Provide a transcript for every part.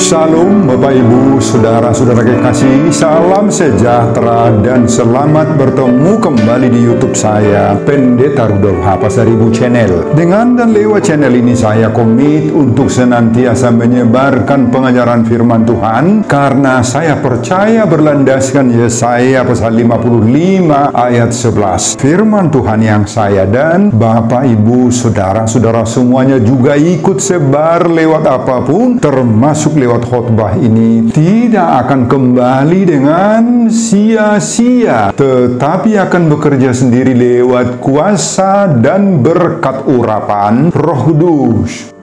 Shalom Bapak Ibu, Saudara-saudara kekasih, salam sejahtera dan selamat bertemu kembali di YouTube saya, Pendeta Rudolf H. Pasaribu Channel. Dengan dan lewat channel ini saya komit untuk senantiasa menyebarkan pengajaran firman Tuhan, karena saya percaya berlandaskan Yesaya pasal 55 ayat 11. Firman Tuhan yang saya dan Bapak Ibu, Saudara-saudara semuanya juga ikut sebar lewat apapun, termasuk lewat khotbah ini, tidak akan kembali dengan sia-sia, tetapi akan bekerja sendiri lewat kuasa dan berkat urapan Roh Kudus.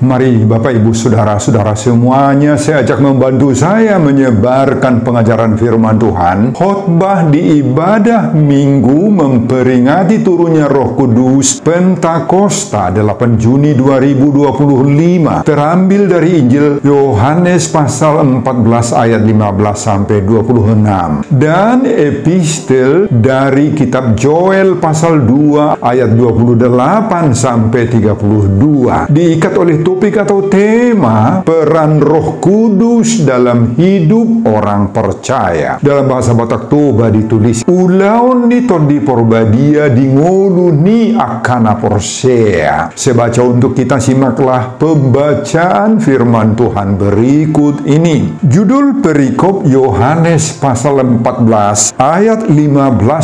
Mari Bapak Ibu Saudara-saudara semuanya, saya ajak membantu saya menyebarkan pengajaran firman Tuhan. Khotbah di ibadah Minggu memperingati turunnya Roh Kudus Pentakosta 8 Juni 2025, terambil dari Injil Yohanes pasal 14 ayat 15 sampai 26 dan epistel dari kitab Joel pasal 2 ayat 28 sampai 32, diikat oleh topik atau tema peran Roh Kudus dalam hidup orang percaya. Dalam bahasa Batak Toba ditulis, ulaon ni todi porbadia di ngolu ni akana porsea. Saya baca untuk kita, simaklah pembacaan firman Tuhan berikut ini. Judul perikop Yohanes pasal 14 ayat 15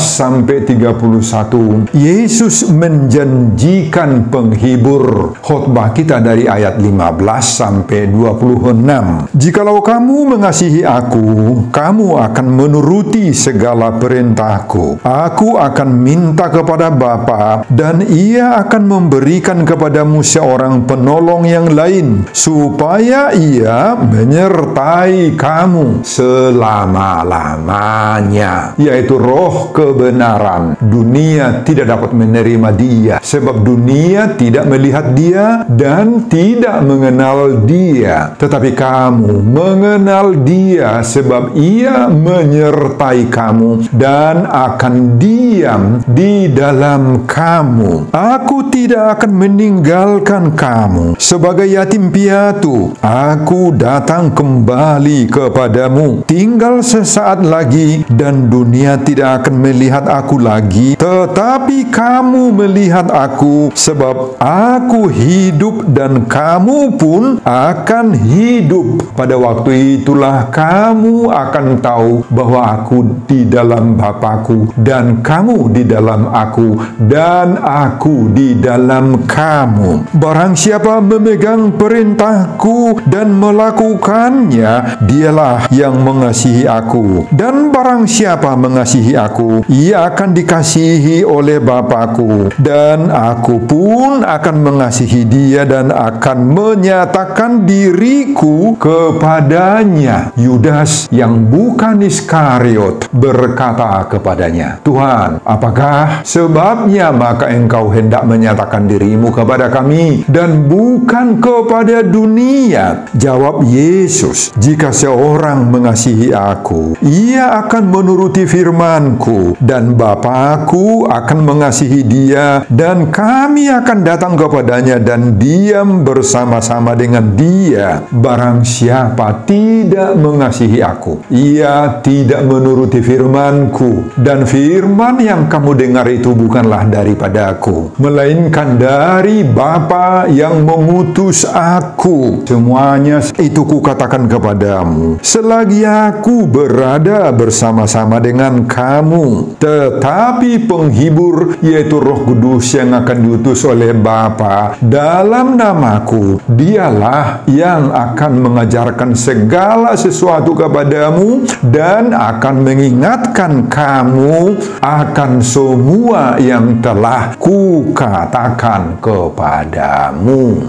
sampai 31. Yesus menjanjikan penghibur. Khotbah kita dari ayat 15 sampai 26. Jikalau kamu mengasihi aku, kamu akan menuruti segala perintahku. Aku akan minta kepada Bapa, dan Ia akan memberikan kepadamu seorang penolong yang lain, supaya Ia menyertai kamu selama-lamanya, yaitu Roh kebenaran. Dunia tidak dapat menerima Dia, sebab dunia tidak melihat Dia dan tidak mengenal Dia, tetapi kamu mengenal Dia, sebab Ia menyertai kamu dan akan diam di dalam kamu. Aku tidak akan meninggalkan kamu sebagai yatim piatu. Aku datang kembali kepadamu. Tinggal sesaat lagi dan dunia tidak akan melihat aku lagi, tetapi kamu melihat aku, sebab aku hidup dan kamu pun akan hidup. Pada waktu itulah kamu akan tahu bahwa aku di dalam Bapa-Ku, dan kamu di dalam aku, dan aku di dalam kamu. Barang siapa memegang perintahku dan melakukannya, dialah yang mengasihi aku. Dan barang siapa mengasihi aku, ia akan dikasihi oleh Bapa-Ku, dan aku pun akan mengasihi dia dan akan menyatakan diriku kepadanya. Yudas yang bukan Iskariot berkata kepadanya, Tuhan, apakah sebabnya maka engkau hendak menyatakan dirimu kepada kami dan bukan kepada dunia? Jawab Yesus, jika seorang mengasihi aku, ia akan menuruti firman-Ku, dan Bapa-Ku akan mengasihi dia, dan kami akan datang kepadanya dan diam bersama-sama dengan dia. Barang siapa tidak mengasihi aku, ia tidak menuruti firman-Ku, dan firman yang kamu dengar itu bukanlah daripada aku, melainkan dari Bapa yang mengutus aku. Semuanya itu kukatakan kepadamu selagi aku berada bersama-sama dengan kamu. Tetapi penghibur, yaitu Roh Kudus yang akan diutus oleh Bapa dalam namaku, dialah yang akan mengajarkan segala sesuatu kepadamu dan akan mengingatkan kamu akan semua yang telah kukatakan kepadamu.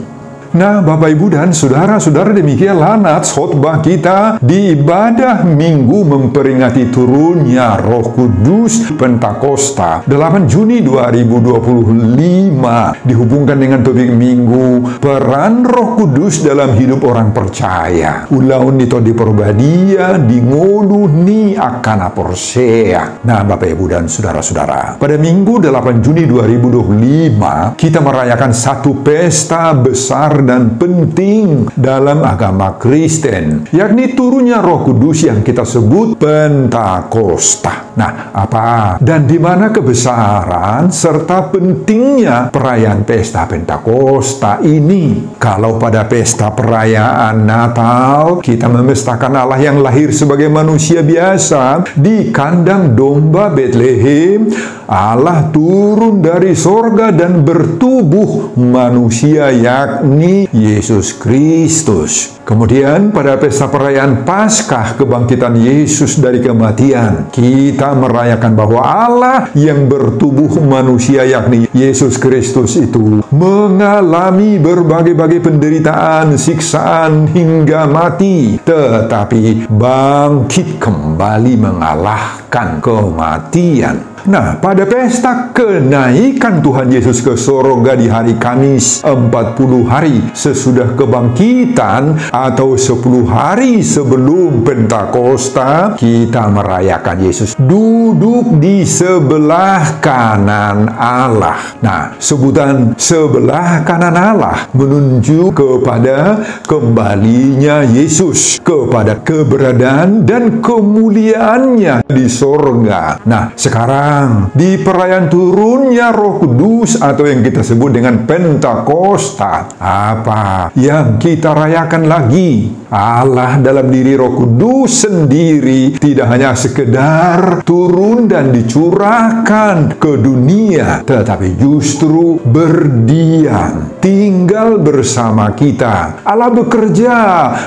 Nah, Bapak Ibu dan Saudara-saudara, demikianlah nats khotbah kita di ibadah Minggu memperingati turunnya Roh Kudus Pentakosta 8 Juni 2025, dihubungkan dengan topik Minggu peran Roh Kudus dalam hidup orang percaya. Ulaun itu di porbadia di ngolu ni akana porsea. Nah, Bapak Ibu dan Saudara-saudara, pada Minggu 8 Juni 2025 kita merayakan satu pesta besar besar dan penting dalam agama Kristen, yakni turunnya Roh Kudus yang kita sebut Pentakosta. Nah, apa dan di mana kebesaran serta pentingnya perayaan pesta Pentakosta ini? Kalau pada pesta perayaan Natal kita memestakan Allah yang lahir sebagai manusia biasa di kandang domba Betlehem, Allah turun dari sorga dan bertubuh manusia, yakni Yesus Kristus. Kemudian pada pesta perayaan Paskah kebangkitan Yesus dari kematian, kita merayakan bahwa Allah yang bertubuh manusia, yakni Yesus Kristus itu mengalami berbagai-bagai penderitaan, siksaan hingga mati, tetapi bangkit kembali mengalahkan kematian. Nah, pada pesta kenaikan Tuhan Yesus ke sorga di hari Kamis 40 hari sesudah kebangkitan atau 10 hari sebelum Pentakosta, kita merayakan Yesus duduk di sebelah kanan Allah. Nah, sebutan sebelah kanan Allah menunjuk kepada kembalinya Yesus, kepada keberadaan dan kemuliaannya di sorga. Nah, sekarang di perayaan turunnya Roh Kudus atau yang kita sebut dengan Pentakosta, apa yang kita rayakan lagi? Allah dalam diri Roh Kudus sendiri tidak hanya sekedar turun dan dicurahkan ke dunia, tetapi justru berdiam, tinggal bersama kita. Allah bekerja,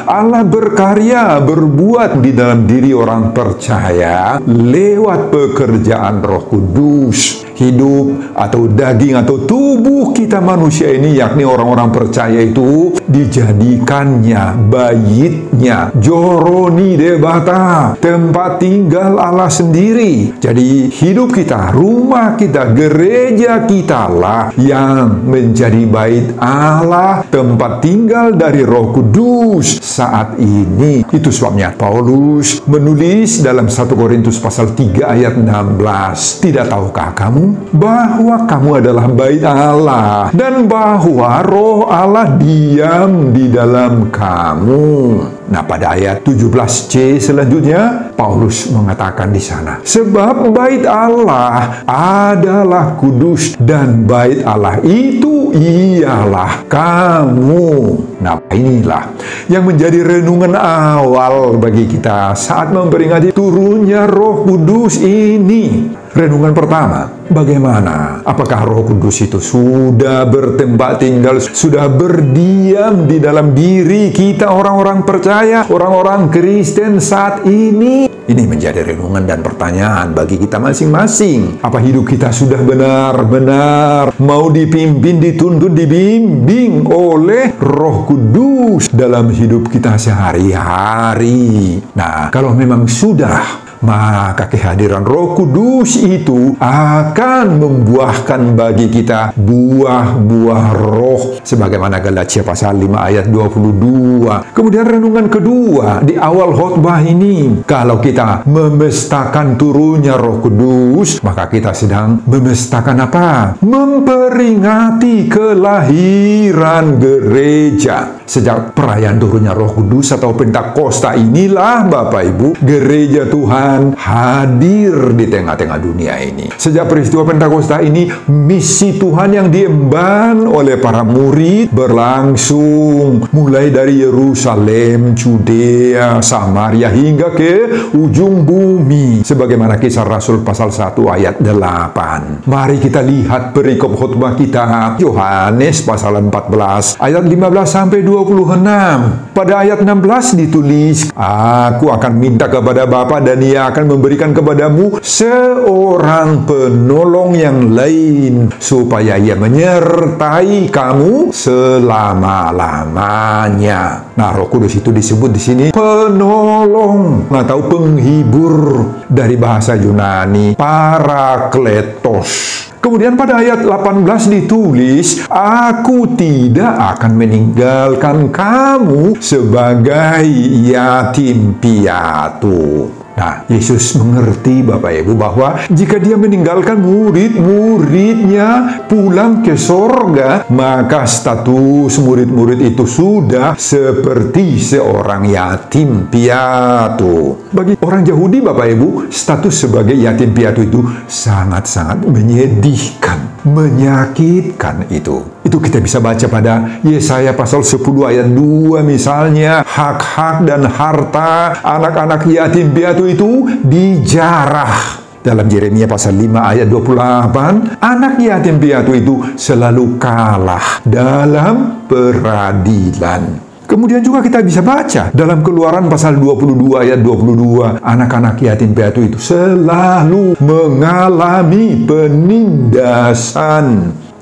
Allah berkarya, berbuat di dalam diri orang percaya lewat pekerjaan Roh Kudus. Hidup atau daging atau tubuh kita manusia ini, yakni orang-orang percaya itu, dijadikannya baitnya, joroni debata, tempat tinggal Allah sendiri. Jadi hidup kita, rumah kita, gereja kita lah yang menjadi bait Allah, tempat tinggal dari Roh Kudus saat ini. Itu sebabnya Paulus menulis dalam 1 Korintus pasal 3 ayat 16, tidak tahukah kamu bahwa kamu adalah bait Allah dan bahwa Roh Allah diam di dalam kamu. Nah, pada ayat 17c selanjutnya, Paulus mengatakan di sana, sebab bait Allah adalah kudus dan bait Allah itu ialah kamu. Nah, inilah yang menjadi renungan awal bagi kita saat memperingati turunnya Roh Kudus ini. Renungan pertama, bagaimana? Apakah Roh Kudus itu sudah bertempat tinggal, sudah berdiam di dalam diri kita orang-orang percaya, orang-orang Kristen saat ini? Ini menjadi renungan dan pertanyaan bagi kita masing-masing. Apa hidup kita sudah benar-benar mau dipimpin, dituntun, dibimbing oleh Roh Kudus dalam hidup kita sehari-hari? Nah, kalau memang sudah, maka kehadiran Roh Kudus itu akan membuahkan bagi kita buah-buah roh sebagaimana Galatia pasal 5 ayat 22. Kemudian renungan kedua di awal khotbah ini, kalau kita memestakan turunnya Roh Kudus, maka kita sedang memestakan apa? Memperingati kelahiran gereja. Sejak perayaan turunnya Roh Kudus atau Pentakosta inilah Bapak Ibu, gereja Tuhan hadir di tengah-tengah dunia ini. Sejak peristiwa Pentakosta ini, misi Tuhan yang diemban oleh para murid berlangsung mulai dari Yerusalem, Judea, Samaria hingga ke ujung bumi. Sebagaimana Kisah Rasul pasal 1 ayat 8. Mari kita lihat perikop khotbah kita, Yohanes pasal 14 ayat 15 sampai 26. Pada ayat 16 ditulis, aku akan minta kepada Bapa dan Ia akan memberikan kepadamu seorang penolong yang lain supaya Ia menyertai kamu selama-lamanya. Nah, Roh Kudus itu disebut di sini penolong atau penghibur, dari bahasa Yunani parakletos. Kemudian pada ayat 18 ditulis, aku tidak akan meninggalkan kamu sebagai yatim piatu. Nah, Yesus mengerti Bapak Ibu bahwa jika dia meninggalkan murid-muridnya pulang ke sorga, maka status murid-murid itu sudah seperti seorang yatim piatu. Bagi orang Yahudi Bapak Ibu, status sebagai yatim piatu itu sangat-sangat menyedihkan, menyakitkan itu. Itu kita bisa baca pada Yesaya pasal 10 ayat 2 misalnya. Hak-hak dan harta anak-anak yatim piatu itu dijarah. Dalam Yeremia pasal 5 ayat 28, anak yatim piatu itu selalu kalah dalam peradilan. Kemudian juga kita bisa baca dalam Keluaran pasal 22 ayat 22, anak-anak yatim piatu itu selalu mengalami penindasan.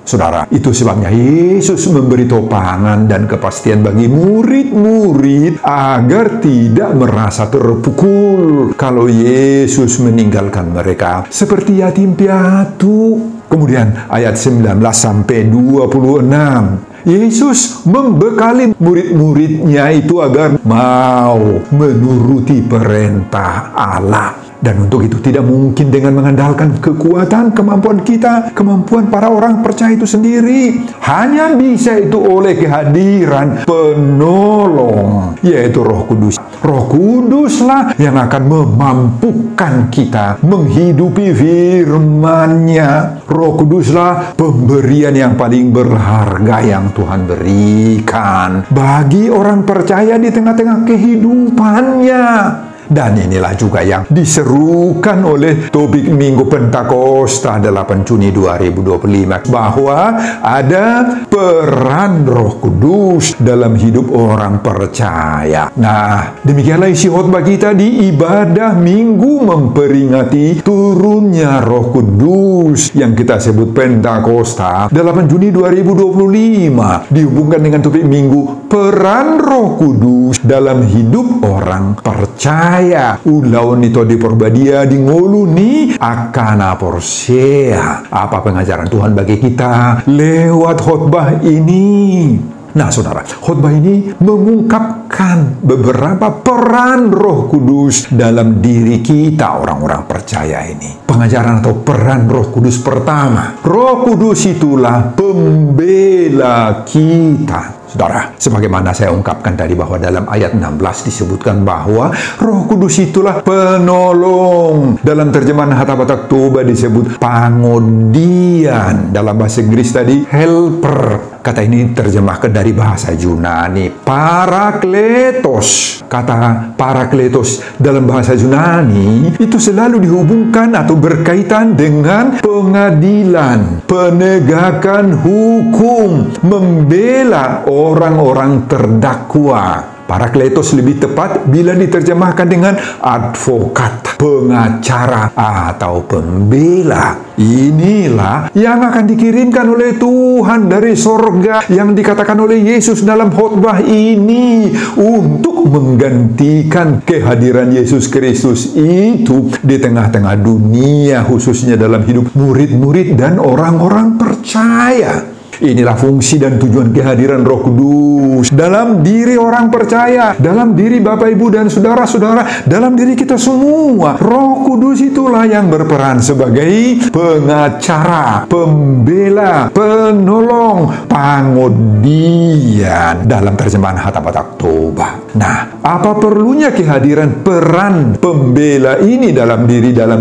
Saudara, itu sebabnya Yesus memberi topangan dan kepastian bagi murid-murid agar tidak merasa terpukul kalau Yesus meninggalkan mereka seperti yatim piatu. Kemudian ayat 19 sampai 26. Yesus membekali murid-muridnya itu agar mau menuruti perintah Allah. Dan untuk itu tidak mungkin dengan mengandalkan kekuatan, kemampuan kita, kemampuan para orang percaya itu sendiri. Hanya bisa itu oleh kehadiran penolong, yaitu Roh Kudus. Roh Kuduslah yang akan memampukan kita menghidupi firman-Nya. Roh Kuduslah pemberian yang paling berharga yang Tuhan berikan bagi orang percaya di tengah-tengah kehidupannya. Dan inilah juga yang diserukan oleh topik Minggu Pentakosta 8 Juni 2025, bahwa ada peran Roh Kudus dalam hidup orang percaya. Nah, demikianlah isi khotbah kita di ibadah Minggu memperingati turunnya Roh Kudus yang kita sebut Pentakosta 8 Juni 2025, dihubungkan dengan topik Minggu peran Roh Kudus dalam hidup orang percaya. Ulau nito di porbadia di ngolu ni akana porsea. Apa pengajaran Tuhan bagi kita lewat khotbah ini? Nah, saudara, khotbah ini mengungkapkan beberapa peran Roh Kudus dalam diri kita orang-orang percaya ini. Pengajaran atau peran Roh Kudus pertama, Roh Kudus itulah pembela kita. Saudara, sebagaimana saya ungkapkan tadi bahwa dalam ayat 16 disebutkan bahwa Roh Kudus itulah penolong. Dalam terjemahan Hatabatak Toba disebut pangodian. Dalam bahasa Inggris tadi helper. Kata ini terjemahkan dari bahasa Yunani parakletos. Kata parakletos dalam bahasa Yunani itu selalu dihubungkan atau berkaitan dengan pengadilan, penegakan hukum, membela orang-orang terdakwa. Parakletos lebih tepat bila diterjemahkan dengan advokat, pengacara, atau pembela. Inilah yang akan dikirimkan oleh Tuhan dari sorga yang dikatakan oleh Yesus dalam khotbah ini untuk menggantikan kehadiran Yesus Kristus itu di tengah-tengah dunia, khususnya dalam hidup murid-murid dan orang-orang percaya. Inilah fungsi dan tujuan kehadiran Roh Kudus dalam diri orang percaya, dalam diri Bapak, Ibu, dan saudara-saudara, dalam diri kita semua. Roh Kudus itulah yang berperan sebagai pengacara, pembela, penolong, pangodian dalam terjemahan Hatabatak Toba. Nah, apa perlunya kehadiran peran pembela ini dalam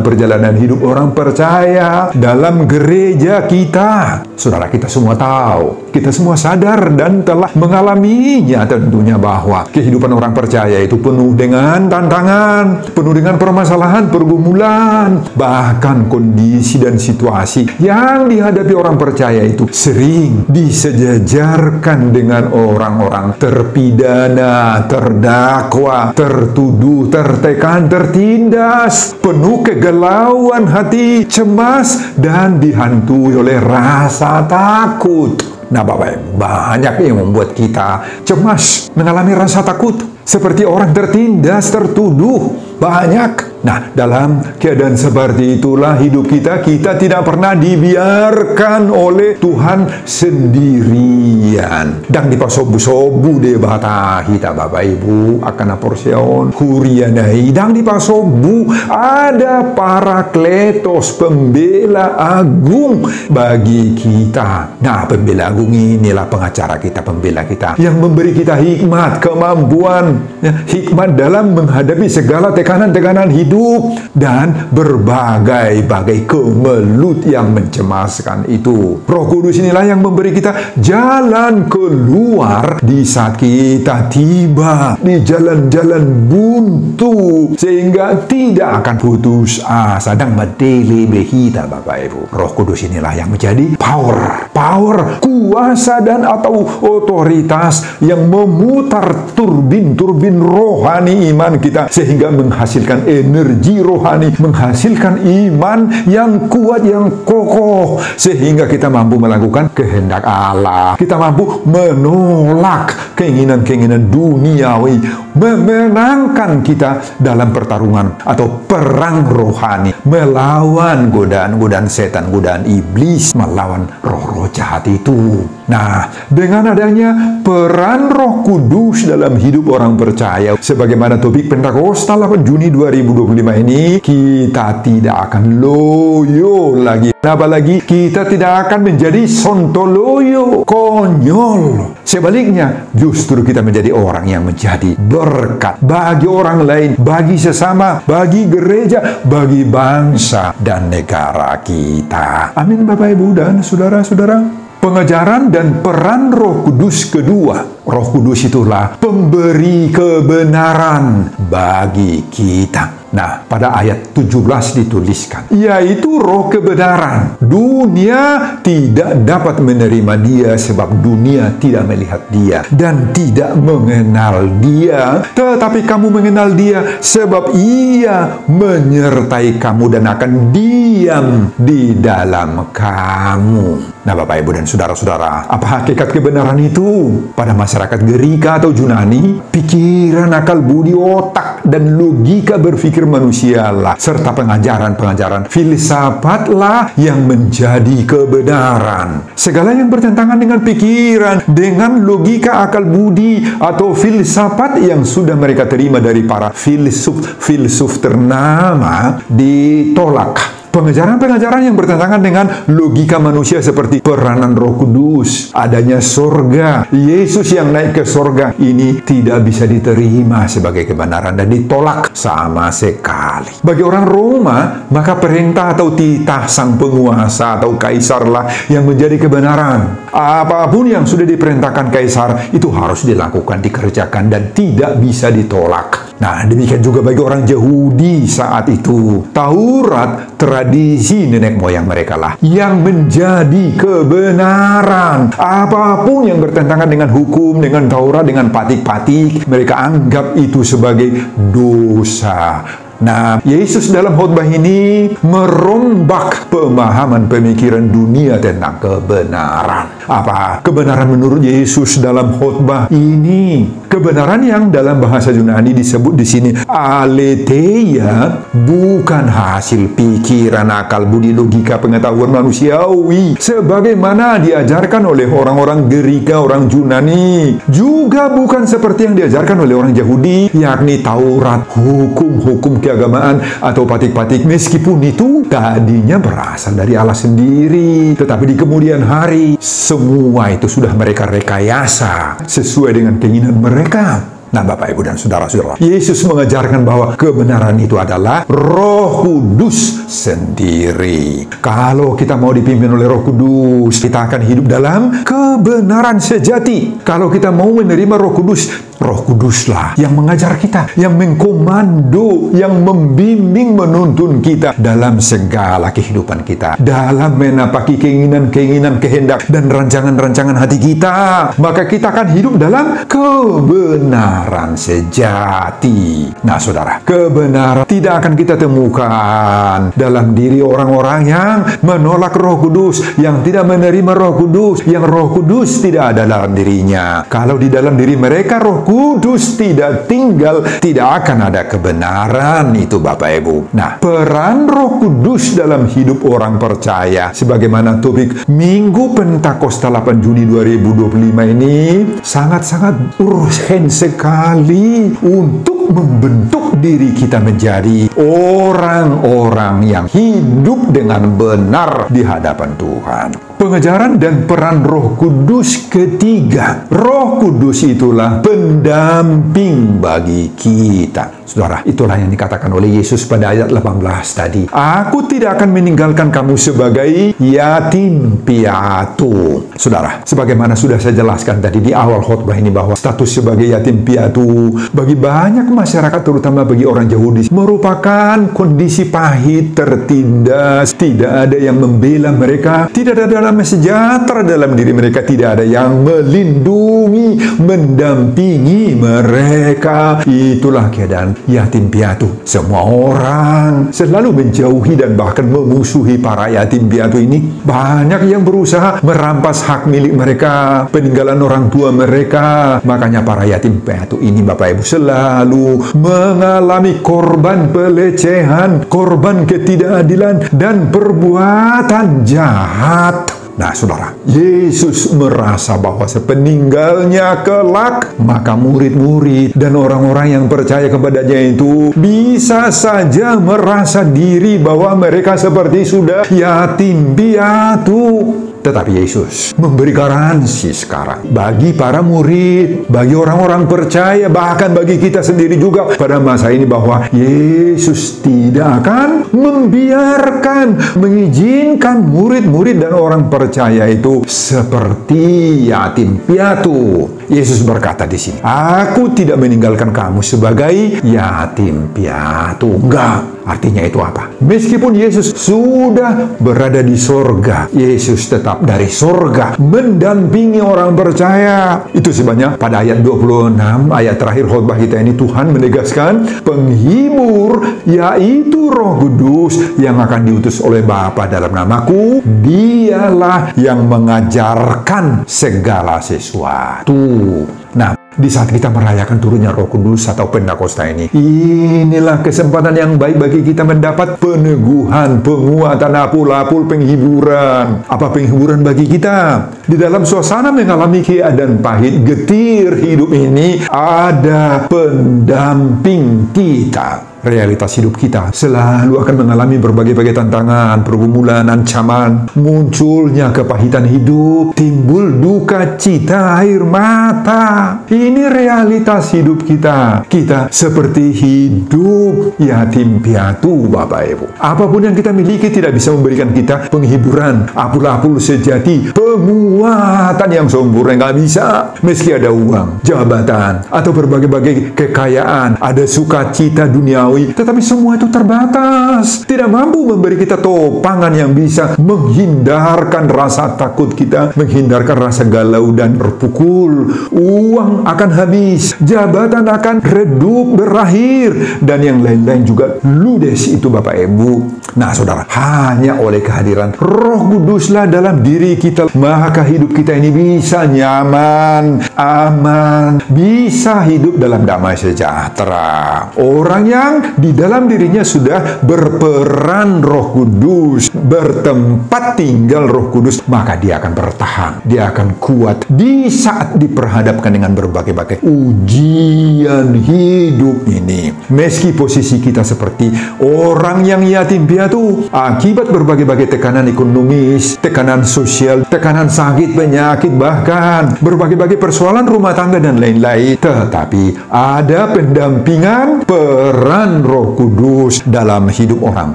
perjalanan hidup orang percaya dalam gereja kita? Saudara, kita semua tahu, kita semua sadar dan telah mengalaminya tentunya bahwa kehidupan orang percaya itu penuh dengan tantangan, penuh dengan permasalahan, pergumulan, bahkan kondisi dan situasi yang dihadapi orang percaya itu sering disejajarkan dengan orang-orang terpidana, terdakwa, tertuduh, tertekan, tertindas, penuh kegalauan hati, cemas, dan dihantui oleh rasa takut. Nah, Bapak, banyak yang membuat kita cemas, mengalami rasa takut. seperti orang tertindas, tertuduh. Banyak. Nah, dalam keadaan seperti itulah hidup kita tidak pernah dibiarkan oleh Tuhan sendirian. Dan dipasobu-sobu de bata hita Bapak Ibu akan aporsion kurianai. Dan dipasobu ada Parakletos, pembela agung bagi kita. Nah, pembela agung inilah pengacara kita, pembela kita, yang memberi kita hikmat, kemampuan, hikmat dalam menghadapi segala tekanan-tekanan hidup dan berbagai-bagai kemelut yang mencemaskan itu. Roh Kudus inilah yang memberi kita jalan keluar di saat kita tiba di jalan-jalan buntu, sehingga tidak akan putus asa dan medeli behita Bapak Ibu. Roh Kudus inilah yang menjadi power, kuasa dan atau otoritas yang memutar turbin rohani iman kita, sehingga menghasilkan energi rohani, menghasilkan iman yang kuat, yang kokoh, sehingga kita mampu melakukan kehendak Allah. Kita mampu menolak keinginan-keinginan duniawi, memenangkan kita dalam pertarungan atau perang rohani, melawan godaan-godaan setan, godaan iblis, melawan roh-roh jahat itu. Nah, dengan adanya peran Roh Kudus dalam hidup orang percaya, sebagaimana topik Pentakosta 8 Juni 2025 ini, kita tidak akan loyo lagi. Apalagi kita tidak akan menjadi sontoloyo, konyol. Sebaliknya, justru kita menjadi orang yang menjadi berkat bagi orang lain, bagi sesama, bagi gereja, bagi bangsa dan negara kita. Amin Bapak Ibu dan saudara-saudara. Pengajaran dan peran Roh Kudus kedua. Roh Kudus itulah pemberi kebenaran bagi kita. Nah, pada ayat 17 dituliskan, yaitu roh kebenaran. Dunia tidak dapat menerima dia sebab dunia tidak melihat dia dan tidak mengenal dia. Tetapi kamu mengenal dia sebab ia menyertai kamu dan akan diam di dalam kamu. Nah, Bapak Ibu dan saudara-saudara, apa hakikat kebenaran itu? Pada masyarakat Gerika atau Yunani, pikiran, akal budi, otak, dan logika berpikir manusia lah, serta pengajaran-pengajaran filsafatlah yang menjadi kebenaran. Segala yang bertentangan dengan pikiran, dengan logika, akal budi, atau filsafat yang sudah mereka terima dari para filsuf ternama ditolak. Pengajaran-pengajaran yang bertentangan dengan logika manusia seperti peranan Roh Kudus, adanya sorga, Yesus yang naik ke sorga, ini tidak bisa diterima sebagai kebenaran dan ditolak sama sekali. Bagi orang Roma, maka perintah atau titah sang penguasa atau kaisarlah yang menjadi kebenaran. Apapun yang sudah diperintahkan kaisar itu harus dilakukan, dikerjakan, dan tidak bisa ditolak. Nah, demikian juga bagi orang Yahudi saat itu. Taurat, tradisi nenek moyang mereka lah yang menjadi kebenaran. Apapun yang bertentangan dengan hukum, dengan Taurat, dengan patik-patik, mereka anggap itu sebagai dosa. Nah, Yesus dalam khotbah ini merombak pemahaman pemikiran dunia tentang kebenaran. Apa kebenaran menurut Yesus dalam khotbah ini? Kebenaran yang dalam bahasa Yunani disebut di sini aletheia, bukan hasil pikiran, akal budi, logika, pengetahuan manusiawi sebagaimana diajarkan oleh orang-orang Gerika, orang Yunani. Juga bukan seperti yang diajarkan oleh orang Yahudi, yakni Taurat, hukum-hukum keagamaan atau patik-patik, meskipun itu tadinya berasal dari Allah sendiri, tetapi di kemudian hari semua itu sudah mereka rekayasa sesuai dengan keinginan mereka. Nah, Bapak Ibu dan saudara-saudara, Yesus mengajarkan bahwa kebenaran itu adalah Roh Kudus sendiri. Kalau kita mau dipimpin oleh Roh Kudus, kita akan hidup dalam kebenaran sejati. Kalau kita mau menerima Roh Kudus, Roh Kuduslah yang mengajar kita, yang mengkomando, yang membimbing, menuntun kita dalam segala kehidupan kita, dalam menapaki keinginan-keinginan, kehendak, dan rancangan-rancangan hati kita. Maka kita akan hidup dalam kebenaran. kebenaran sejati. Nah, saudara, kebenaran tidak akan kita temukan dalam diri orang-orang yang menolak Roh Kudus, yang tidak menerima Roh Kudus, yang Roh Kudus tidak ada dalam dirinya. Kalau di dalam diri mereka Roh Kudus tidak tinggal, tidak akan ada kebenaran itu, Bapak Ibu. Nah, peran Roh Kudus dalam hidup orang percaya, sebagaimana topik Minggu Pentakosta 8 Juni 2025 ini, sangat-sangat urgen sekali untuk membentuk diri kita menjadi orang-orang yang hidup dengan benar di hadapan Tuhan. Pengejaran dan peran Roh Kudus ketiga. Roh Kudus itulah pendamping bagi kita. Saudara, itulah yang dikatakan oleh Yesus pada ayat 18 tadi. Aku tidak akan meninggalkan kamu sebagai yatim piatu. Saudara, sebagaimana sudah saya jelaskan tadi di awal khotbah ini, bahwa status sebagai yatim piatu bagi banyak masyarakat, terutama bagi orang Yahudi, merupakan kondisi pahit, tertindas, tidak ada yang membela mereka, tidak ada damai sejahtera dalam diri mereka, tidak ada yang melindungi, mendampingi mereka. Itulah keadaan yatim piatu. Semua orang selalu menjauhi dan bahkan memusuhi para yatim piatu ini. Banyak yang berusaha merampas hak milik mereka, peninggalan orang tua mereka. Makanya para yatim piatu ini, Bapak Ibu, selalu mengalami korban pelecehan, korban ketidakadilan, dan perbuatan jahat. Nah, saudara, Yesus merasa bahwa sepeninggalnya kelak, maka murid-murid dan orang-orang yang percaya kepadanya itu bisa saja merasa diri bahwa mereka seperti sudah yatim piatu. Tetapi Yesus memberi garansi sekarang bagi para murid, bagi orang-orang percaya, bahkan bagi kita sendiri juga pada masa ini, bahwa Yesus tidak akan membiarkan, mengizinkan murid-murid dan orang percaya itu seperti yatim piatu. Yesus berkata di sini, aku tidak meninggalkan kamu sebagai yatim piatu. Enggak. Artinya itu apa? Meskipun Yesus sudah berada di sorga, Yesus tetap dari sorga mendampingi orang percaya. Itu sebabnya pada ayat 26, ayat terakhir khotbah kita ini, Tuhan menegaskan penghibur, yaitu Roh Kudus yang akan diutus oleh Bapa dalam namaku. Dialah yang mengajarkan segala sesuatu. Nah, di saat kita merayakan turunnya Roh Kudus atau Pentakosta ini, inilah kesempatan yang baik bagi kita mendapat peneguhan, penguatan, apul-apul penghiburan. Apa penghiburan bagi kita? Di dalam suasana mengalami keadaan pahit, getir hidup ini, ada pendamping kita. Realitas hidup kita selalu akan mengalami berbagai-bagai tantangan, pergumulan, ancaman, munculnya kepahitan hidup, timbul duka cita, air mata. Ini realitas hidup kita. Kita seperti hidup yatim piatu, Bapak Ibu. Apapun yang kita miliki tidak bisa memberikan kita penghiburan, apul-apul sejati, penguatan yang sempurna, nggak bisa. Meski ada uang, jabatan, atau berbagai-bagai kekayaan, ada sukacita duniawi, tetapi semua itu terbatas, tidak mampu memberi kita topangan yang bisa menghindarkan rasa takut kita, menghindarkan rasa galau dan terpukul. Uang akan habis, jabatan akan redup, berakhir, dan yang lain-lain juga ludes itu, Bapak Ibu. Nah, saudara, hanya oleh kehadiran Roh Kuduslah dalam diri kita, maka hidup kita ini bisa nyaman, aman, bisa hidup dalam damai sejahtera. Orang yang di dalam dirinya sudah berperan Roh Kudus, bertempat tinggal Roh Kudus, maka dia akan bertahan, dia akan kuat di saat diperhadapkan dengan berbagai-bagai ujian hidup ini. Meski posisi kita seperti orang yang yatim piatu akibat berbagai-bagai tekanan ekonomis, tekanan sosial, tekanan sakit, penyakit, bahkan berbagai-bagai persoalan rumah tangga dan lain-lain, tetapi ada pendampingan, peran Roh Kudus dalam hidup orang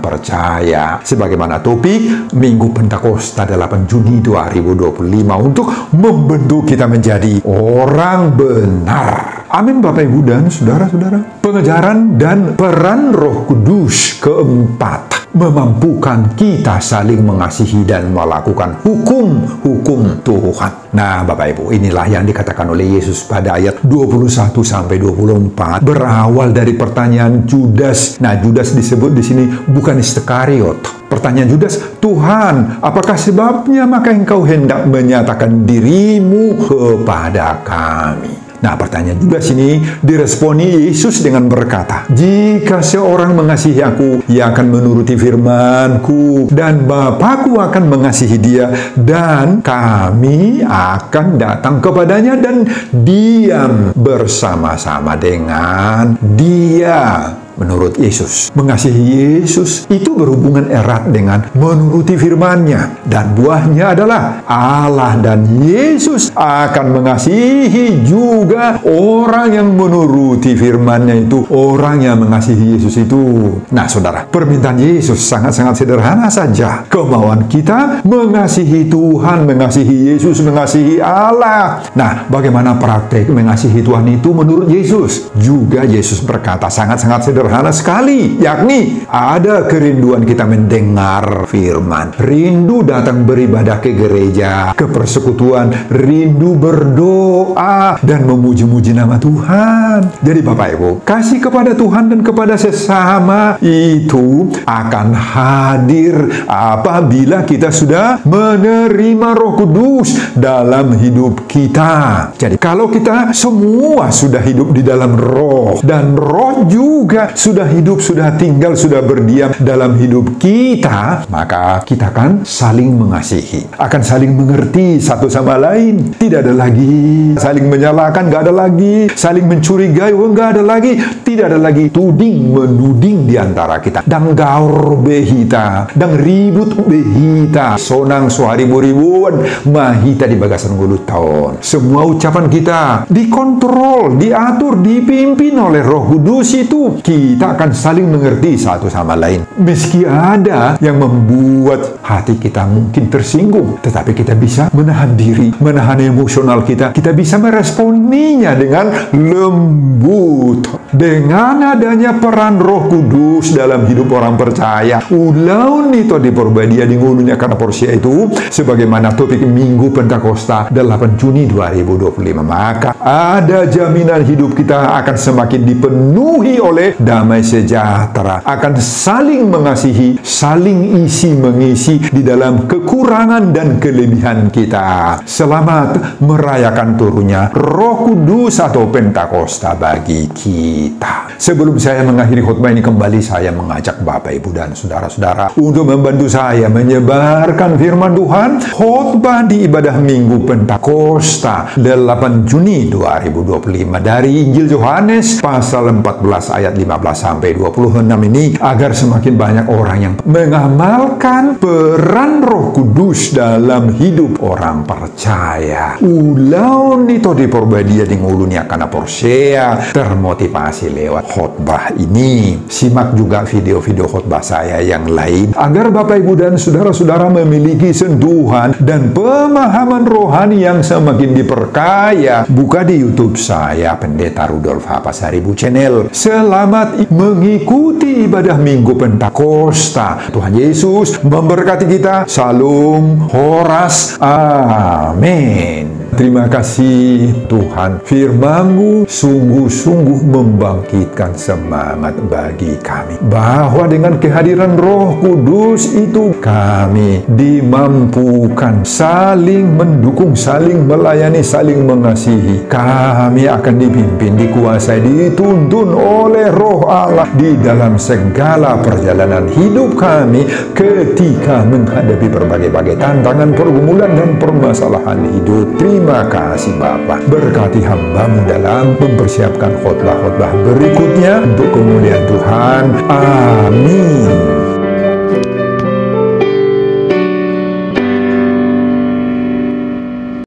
percaya. Sebagaimana topik Minggu Pentakosta 8 Juni 2025 untuk membentuk kita menjadi orang benar. Amin Bapak Ibu dan saudara-saudara. Pengejaran dan peran Roh Kudus keempat memampukan kita saling mengasihi dan melakukan hukum-hukum Tuhan. Nah, Bapak Ibu, inilah yang dikatakan oleh Yesus pada ayat 21-24, berawal dari pertanyaan Judas. Nah, Judas disebut di sini bukan Iskariot. Pertanyaan Judas, Tuhan, apakah sebabnya maka engkau hendak menyatakan dirimu kepada kami? Nah, pertanyaan Judas ini diresponi Yesus dengan berkata, jika seorang mengasihi aku, ia akan menuruti firman-Ku, dan Bapa-Ku akan mengasihi dia, dan kami akan datang kepadanya dan diam bersama-sama dengan dia. Menurut Yesus, mengasihi Yesus itu berhubungan erat dengan menuruti firman-Nya, dan buahnya adalah Allah dan Yesus akan mengasihi juga orang yang menuruti firman-Nya itu, orang yang mengasihi Yesus itu. Nah, saudara, permintaan Yesus sangat-sangat sederhana saja. Kemauan kita mengasihi Tuhan, mengasihi Yesus, mengasihi Allah. Nah, bagaimana praktek mengasihi Tuhan itu menurut Yesus? Juga Yesus berkata sangat-sangat sederhana sekali, yakni ada kerinduan kita mendengar firman, rindu datang beribadah ke gereja, ke persekutuan, rindu berdoa dan memuji-muji nama Tuhan. Jadi Bapak Ibu, kasih kepada Tuhan dan kepada sesama itu akan hadir apabila kita sudah menerima Roh Kudus dalam hidup kita. Jadi kalau kita semua sudah hidup di dalam Roh, dan Roh juga sudah hidup, sudah tinggal, sudah berdiam dalam hidup kita, maka kita akan saling mengasihi, akan saling mengerti satu sama lain. Tidak ada lagi saling menyalahkan, nggak ada lagi saling mencurigai, nggak ada lagi, tidak ada lagi tuding menuding di antara kita. Dang gaur behita, dang ribut behita, sonang suharibu-ribuan mahita di bagasan gulut tahun. Semua ucapan kita dikontrol, diatur, dipimpin oleh Roh Kudus itu. Kita akan saling mengerti satu sama lain. Meski ada yang membuat hati kita mungkin tersinggung, tetapi kita bisa menahan diri, menahan emosional kita. Kita bisa meresponinya dengan lembut. Dengan adanya peran Roh Kudus dalam hidup orang percaya, ulaun itu diperbadia di ngulunya karena porsia itu, sebagaimana topik Minggu Pentakosta 8 Juni 2025, maka ada jaminan hidup kita akan semakin dipenuhi oleh damai sejahtera, akan saling mengasihi, saling isi mengisi di dalam kekurangan dan kelebihan kita. Selamat merayakan turunnya Roh Kudus atau Pentakosta bagi kita. Sebelum saya mengakhiri khotbah ini, kembali saya mengajak Bapak, Ibu, dan saudara-saudara untuk membantu saya menyebarkan firman Tuhan. Khotbah di ibadah Minggu Pentakosta 8 Juni 2025 dari Injil Yohanes pasal 14 ayat 15-26 ini, agar semakin banyak orang yang mengamalkan peran Roh Kudus dalam hidup orang percaya. Ulaun itu diperbadia di ngulunya karena porsia termotivasi lewat khotbah ini. Simak juga video-video khotbah saya yang lain agar Bapak, Ibu, dan saudara-saudara memiliki sentuhan dan pemahaman rohani yang semakin diperkaya. Buka di YouTube saya, Pendeta Rudolf H. Pasaribu Channel. Selamat mengikuti ibadah Minggu Pentakosta. Tuhan Yesus memberkati kita. Salam Horas. Amin. Terima kasih Tuhan, firman-Mu sungguh-sungguh membangkitkan semangat bagi kami, bahwa dengan kehadiran Roh Kudus itu kami dimampukan saling mendukung, saling melayani, saling mengasihi. Kami akan dipimpin, dikuasai, dituntun oleh Roh Allah di dalam segala perjalanan hidup kami ketika menghadapi berbagai-bagai tantangan, pergumulan, dan permasalahan hidup. Terima kasih Bapa, berkati hamba-Mu dalam mempersiapkan khotbah-khotbah berikutnya untuk kemuliaan Tuhan. Amin.